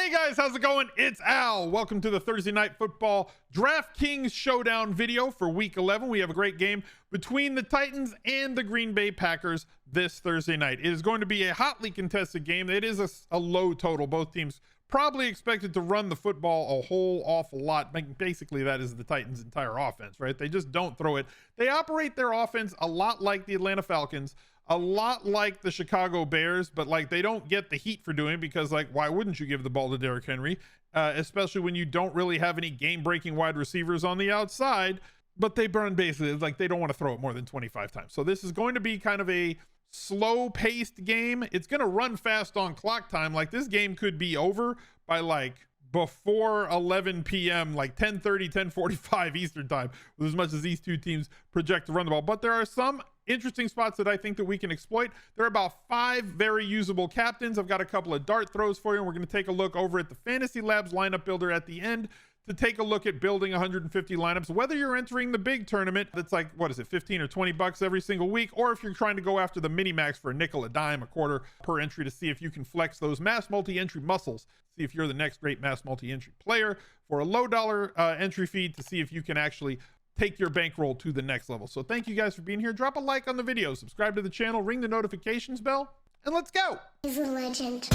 Hey guys, how's it going? It's Al. Welcome to the Thursday Night Football DraftKings Showdown video for Week 11. We have a great game between the Titans and the Green Bay Packers this Thursday night. It is going to be a hotly contested game. It is a low total. Both teams probably expected to run the football a whole awful lot. Basically, that is the Titans' entire offense, right? They just don't throw it. They operate their offense a lot like the Atlanta Falcons, a lot like the Chicago Bears, but like they don't get the heat for doing it because, like, why wouldn't you give the ball to Derrick Henry, especially when you don't really have any game-breaking wide receivers on the outside? But they burn basically, like, they don't want to throw it more than 25 times. So this is going to be kind of a slow-paced game. It's going to run fast on clock time. Like, this game could be over by like before 11 p.m., like 10:30, 10:45 Eastern time, with as much as these two teams project to run the ball. But there are some interesting spots that I think that we can exploit. There are about 5 very usable captains. I've got a couple of dart throws for you, and we're going to take a look over at the Fantasy Labs lineup builder at the end to take a look at building 150 lineups, whether you're entering the big tournament that's like, what is it, 15 or 20 bucks every single week, or if you're trying to go after the mini max for a nickel, a dime, a quarter per entry to see if you can flex those mass multi-entry muscles, see if you're the next great mass multi-entry player for a low dollar entry fee to see if you can actually take your bankroll to the next level. So thank you guys for being here. Drop a like on the video, subscribe to the channel, ring the notifications bell, and let's go. He's a legend.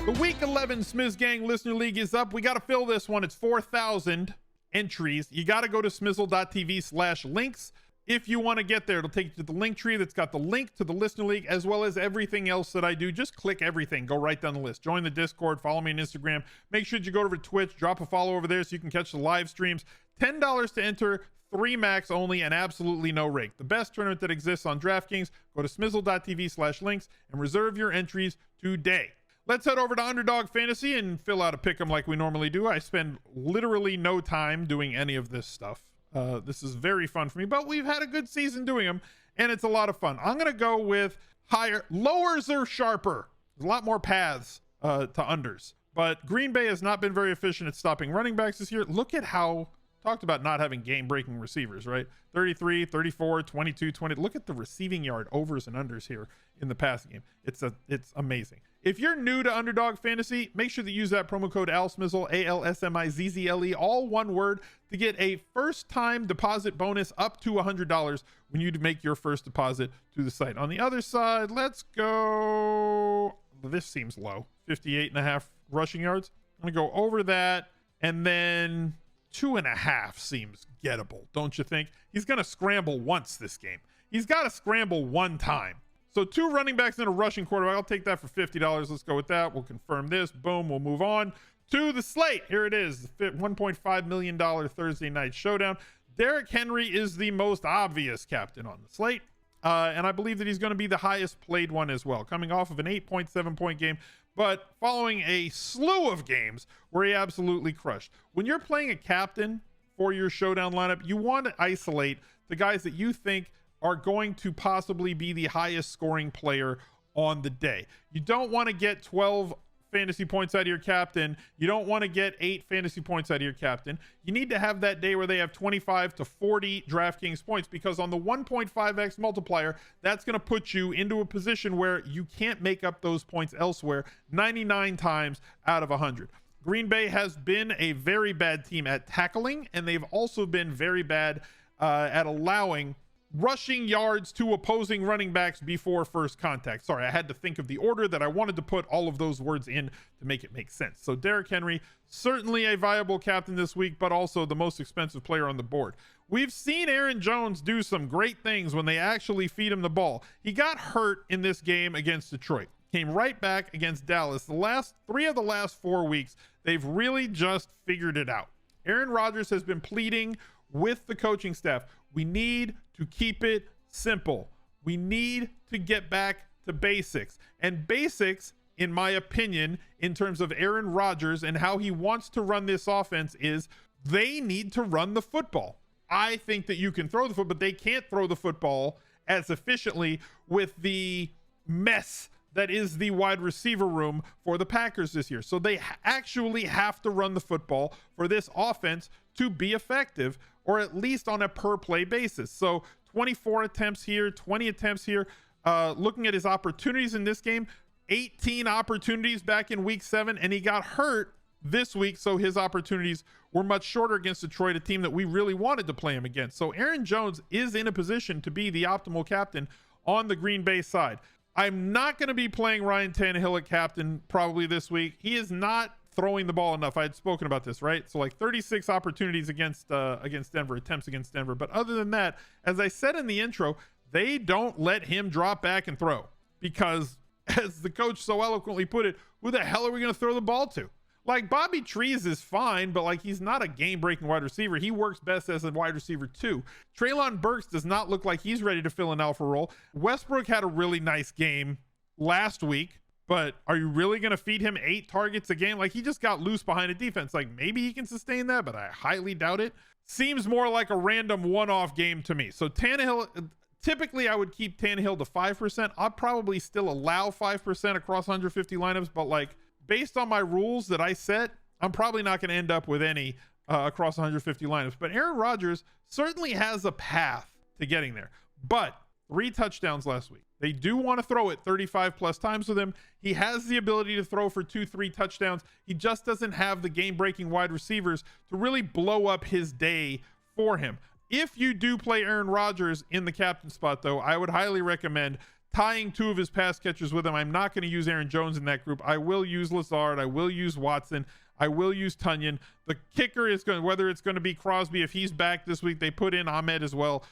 The Week 11 Smiz Gang Listener League is up. We got to fill this one. It's 4,000 entries. You got to go to smizzle.tv/links. If you want to get there, it'll take you to the link tree that's got the link to the Listener League as well as everything else that I do. Just click everything. Go right down the list. Join the Discord. Follow me on Instagram. Make sure that you go over to Twitch. Drop a follow over there so you can catch the live streams. $10 to enter. 3 max only, and absolutely no rake. The best tournament that exists on DraftKings. Go to smizzle.tv/links and reserve your entries today. Let's head over to Underdog Fantasy and fill out a pick'em like we normally do. I spend literally no time doing any of this stuff. This is very fun for me, but we've had a good season doing them, and it's a lot of fun. I'm going to go with higher. Lowers are sharper. There's a lot more paths to unders, but Green Bay has not been very efficient at stopping running backs this year. Look at how, talked about not having game-breaking receivers, right? 33, 34, 22, 20. Look at the receiving yard overs and unders here in the passing game. It's amazing. If you're new to Underdog Fantasy, make sure to use that promo code ALSMIZZLE, ALSMIZZLE, all one word, to get a first-time deposit bonus up to $100 when you make your first deposit to the site. On the other side, let's go. This seems low. 58.5 rushing yards. I'm going to go over that, and then 2.5 seems gettable, don't you think? He's going to scramble once this game. He's got to scramble one time. So 2 running backs and a rushing quarterback. I'll take that for $50. Let's go with that. We'll confirm this. Boom. We'll move on to the slate. Here it is. $1.5 million Thursday night showdown. Derrick Henry is the most obvious captain on the slate. And I believe that he's going to be the highest played one as well, coming off of an 8.7 point game, but following a slew of games where he absolutely crushed. When you're playing a captain for your showdown lineup, you want to isolate the guys that you think are going to possibly be the highest scoring player on the day. You don't want to get 12 fantasy points out of your captain. You don't want to get 8 fantasy points out of your captain. You need to have that day where they have 25 to 40 DraftKings points, because on the 1.5x multiplier, that's going to put you into a position where you can't make up those points elsewhere 99 times out of 100. Green Bay has been a very bad team at tackling, and they've also been very bad at allowing rushing yards to opposing running backs before first contact. Sorry, I had to think of the order that I wanted to put all of those words in to make it make sense. So Derrick Henry, certainly a viable captain this week, but also the most expensive player on the board. We've seen Aaron Jones do some great things when they actually feed him the ball. He got hurt in this game against Detroit, came right back against Dallas. The last 3 of the last 4 weeks, they've really just figured it out. Aaron Rodgers has been pleading with the coaching staff. We need to keep it simple. We need to get back to basics. And basics, in my opinion, in terms of Aaron Rodgers and how he wants to run this offense, is they need to run the football. I think that you can throw the football, but they can't throw the football as efficiently with the mess that is the wide receiver room for the Packers this year. So they actually have to run the football for this offense to be effective, or at least on a per play basis. So 24 attempts here, 20 attempts here. Looking at his opportunities in this game, 18 opportunities back in week 7, and he got hurt this week, so his opportunities were much shorter against Detroit, a team that we really wanted to play him against. So Aaron Jones is in a position to be the optimal captain on the Green Bay side. I'm not going to be playing Ryan Tannehill at captain probably this week. He is not throwing the ball enough. I had spoken about this, right? So like 36 opportunities against Denver, attempts against Denver. But other than that, as I said in the intro, they don't let him drop back and throw because, as the coach so eloquently put it, who the hell are we going to throw the ball to? Like, Bobby Trees is fine, but like, he's not a game-breaking wide receiver. He works best as a wide receiver too. Treylon Burks does not look like he's ready to fill an alpha role. Westbrook had a really nice game last week, but are you really going to feed him 8 targets a game? Like, he just got loose behind a defense. Like, maybe he can sustain that, but I highly doubt it. Seems more like a random one-off game to me. So Tannehill, typically I would keep Tannehill to 5%. I'll probably still allow 5% across 150 lineups, but like, based on my rules that I set, I'm probably not going to end up with any across 150 lineups. But Aaron Rodgers certainly has a path to getting there. But 3 touchdowns last week. They do want to throw it 35 plus times with him. He has the ability to throw for 2-3 touchdowns. He just doesn't have the game-breaking wide receivers to really blow up his day for him. If you do play Aaron Rodgers in the captain spot, though, I would highly recommend tying 2 of his pass catchers with him. I'm not going to use Aaron Jones in that group. I will use Lazard. I will use Watson. I will use Tunyon. The kicker is going, whether it's going to be Crosby, if he's back this week, they put in Ahmed as well.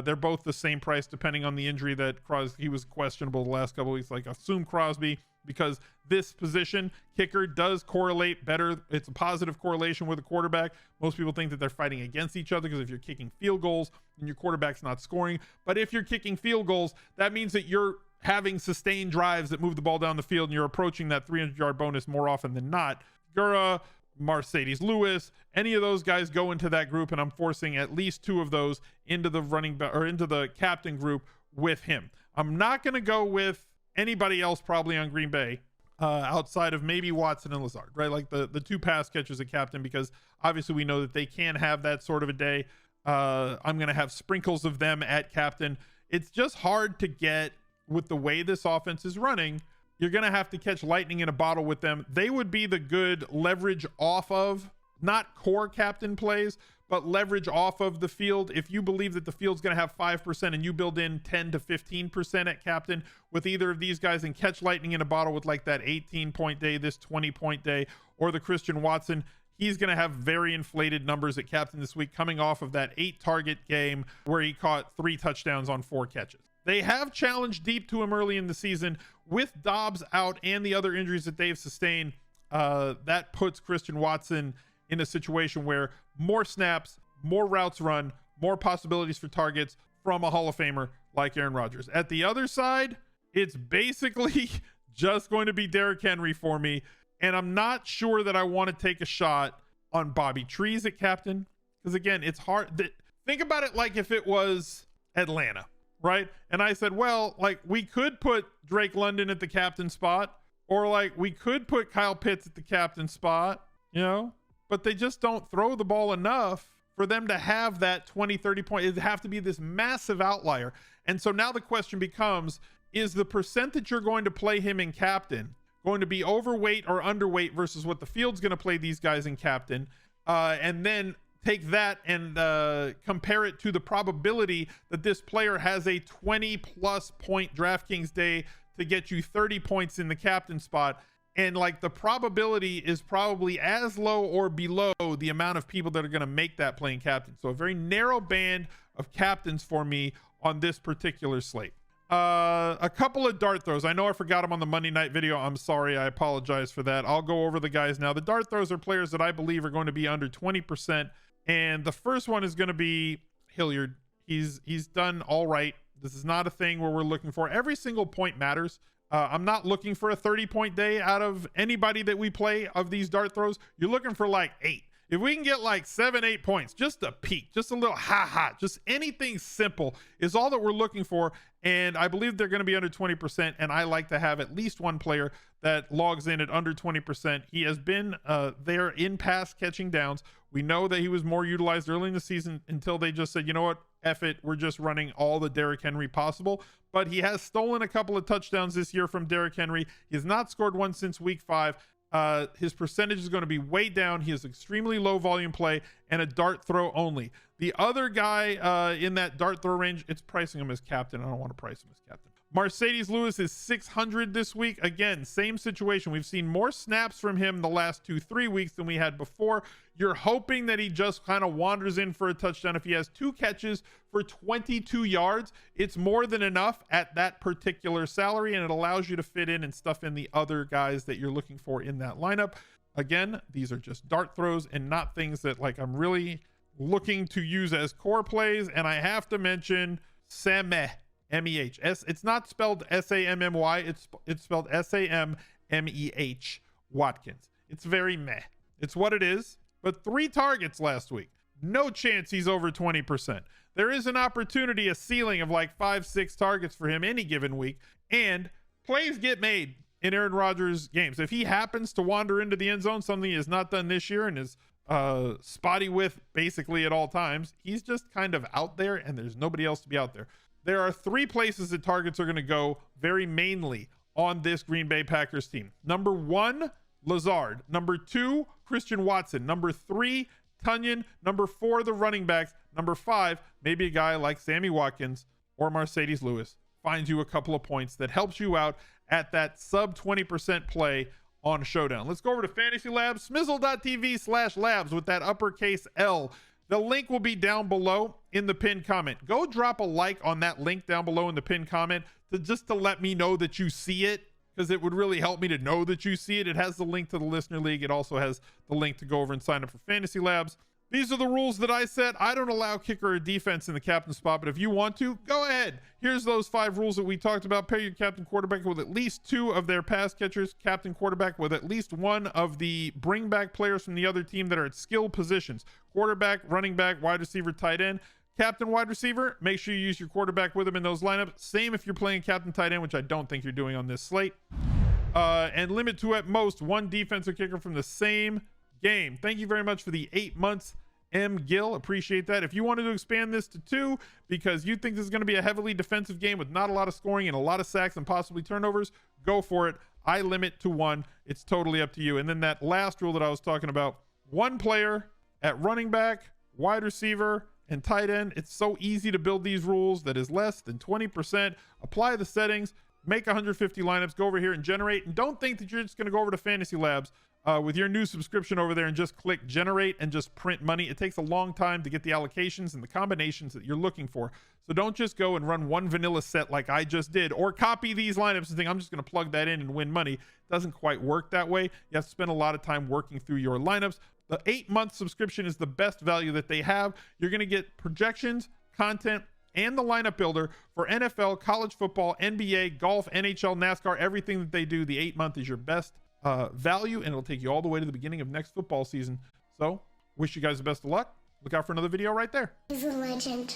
They're both the same price depending on the injury that Crosby, he was questionable the last couple of weeks. Like, assume Crosby, because this position, kicker, does correlate better. It's a positive correlation with a quarterback. Most people think that they're fighting against each other because if you're kicking field goals and your quarterback's not scoring, but if you're kicking field goals, that means that you're having sustained drives that move the ball down the field and you're approaching that 300-yard bonus more often than not. Gura, Mercedes Lewis, any of those guys go into that group, and I'm forcing at least 2 of those into the running back or into the captain group with him. I'm not going to go with anybody else probably on Green Bay outside of maybe Watson and Lazard, right? Like the 2 pass catchers at captain, because obviously we know that they can have that sort of a day. I'm going to have sprinkles of them at captain. It's just hard to get with the way this offense is running. You're going to have to catch lightning in a bottle with them. They would be the good leverage off of, not core captain plays, but leverage off of the field. If you believe that the field's going to have 5% and you build in 10 to 15% at captain with either of these guys and catch lightning in a bottle with like that 18-point day, this 20-point day, or the Christian Watson, he's going to have very inflated numbers at captain this week coming off of that 8-target game where he caught 3 touchdowns on 4 catches. They have challenged deep to him early in the season with Dobbs out and the other injuries that they've sustained. That puts Christian Watson in a situation where more snaps, more routes run, more possibilities for targets from a Hall of Famer like Aaron Rodgers. At the other side, it's basically just going to be Derrick Henry for me. And I'm not sure that I want to take a shot on Bobby Trees at captain. Because again, it's hard. Think about it like if it was Atlanta, right? And I said, well, like we could put Drake London at the captain spot, or like we could put Kyle Pitts at the captain spot, you know, but they just don't throw the ball enough for them to have that 20-30 point. It'd have to be this massive outlier. And so now the question becomes, is the percent that you're going to play him in captain going to be overweight or underweight versus what the field's going to play these guys in captain? And then take that and compare it to the probability that this player has a 20+ point DraftKings day to get you 30 points in the captain spot. And like the probability is probably as low or below the amount of people that are going to make that playing captain. So a very narrow band of captains for me on this particular slate. A couple of dart throws. I know I forgot them on the Monday night video. I'm sorry. I apologize for that. I'll go over the guys now. The dart throws are players that I believe are going to be under 20%. And the first one is going to be Hilliard. He's done all right. This is not a thing where we're looking for every single point matters. I'm not looking for a 30-point day out of anybody that we play of these dart throws. You're looking for like 8. If we can get like 7-8 points, just a peak, just a little just anything simple is all that we're looking for And I believe they're going to be under 20%. And I like to have at least one player that logs in at under 20%. He has been there in pass catching downs. We know that he was more utilized early in the season until they just said, you know what, F it, we're just running all the Derrick Henry possible. But he has stolen a couple of touchdowns this year from Derrick Henry. He has not scored one since week 5. His percentage is going to be way down. He has extremely low volume play and a dart throw only. The other guy in that dart throw range, it's pricing him as captain. I don't want to price him as captain. Mercedes Lewis is 600 this week. Again, same situation. We've seen more snaps from him the last 2-3 weeks than we had before. You're hoping that he just kind of wanders in for a touchdown. If he has 2 catches for 22 yards, it's more than enough at that particular salary, and it allows you to fit in and stuff in the other guys that you're looking for in that lineup. Again, these are just dart throws and not things that like I'm really looking to use as core plays. And I have to mention Sameh. M-E-H. It's not spelled S-A-M-M-Y. It's spelled S-A-M-M-E-H. Watkins. It's very meh. It's what it is. But 3 targets last week. No chance he's over 20%. There is an opportunity, a ceiling of like 5-6 targets for him any given week. And plays get made in Aaron Rodgers games. If he happens to wander into the end zone, something he has not done this year and is spotty with basically at all times, he's just kind of out there and there's nobody else to be out there. There are 3 places that targets are going to go very mainly on this Green Bay Packers team. Number 1, Lazard. Number 2, Christian Watson. Number 3, Tunyon. Number 4, the running backs. Number 5, maybe a guy like Sammy Watkins or Mercedes Lewis finds you a couple of points that helps you out at that sub 20% play on Showdown. Let's go over to Fantasy Labs, smizzle.tv/labs with that uppercase L. The link will be down below in the pinned comment. Go drop a like on that link down below in the pinned comment to let me know that you see it, because it would really help me to know that you see it. It has the link to the Listener League. It also has the link to go over and sign up for Fantasy Labs. These are the rules that I set. I don't allow kicker or defense in the captain spot, but if you want to, go ahead. Here's those 5 rules that we talked about. Pair your captain quarterback with at least 2 of their pass catchers, captain quarterback with at least 1 of the bring back players from the other team that are at skill positions. Quarterback, running back, wide receiver, tight end. Captain wide receiver, make sure you use your quarterback with him in those lineups. Same if you're playing captain tight end, which I don't think you're doing on this slate. And limit to at most 1 defensive kicker from the same game. Thank you very much for the 8 months, M. Gill. Appreciate that. If you wanted to expand this to 2 because you think this is going to be a heavily defensive game with not a lot of scoring and a lot of sacks and possibly turnovers, go for it. I limit to 1. It's totally up to you. And then that last rule that I was talking about, 1 player at running back, wide receiver, and tight end. It's so easy to build these rules that is less than 20%. Apply the settings, make 150 lineups, go over here and generate. And don't think that you're just going to go over to Fantasy Labs with your new subscription over there and just click generate and just print money. It takes a long time to get the allocations and the combinations that you're looking for. So don't just go and run 1 vanilla set like I just did, or copy these lineups and think I'm just going to plug that in and win money. It doesn't quite work that way. You have to spend a lot of time working through your lineups. The 8-month subscription is the best value that they have. You're going to get projections, content, and the lineup builder for NFL, college football, NBA, golf, NHL, NASCAR, everything that they do. The 8-month is your best value, and it'll take you all the way to the beginning of next football season. So wish you guys the best of luck. Look out for another video right there. He's a legend.